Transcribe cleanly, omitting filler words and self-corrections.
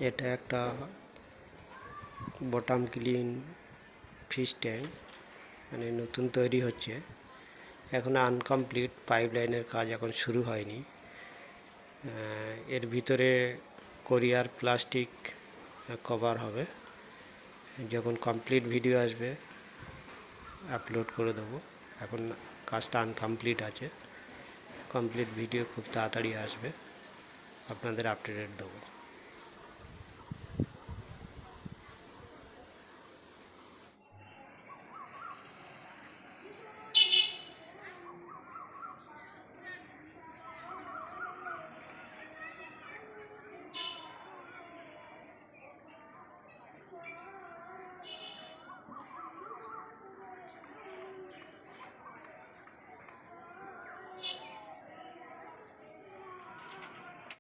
এটা একটা bottom clean fish tank, মানে নতুন তৈরি হচ্ছে, এখন আনকমপ্লিট, পাইপলাইনের কাজ এখন শুরু হয়নি। এর ভিতরে কোরিয়ার প্লাস্টিক কভার হবে। যখন কমপ্লিট ভিডিও আসবে আপলোড করে দেবো। এখন কাজটা আনকমপ্লিট আছে, কমপ্লিট ভিডিও খুব তাড়াতাড়ি আসবে, আপনাদের আপডেট দেবো।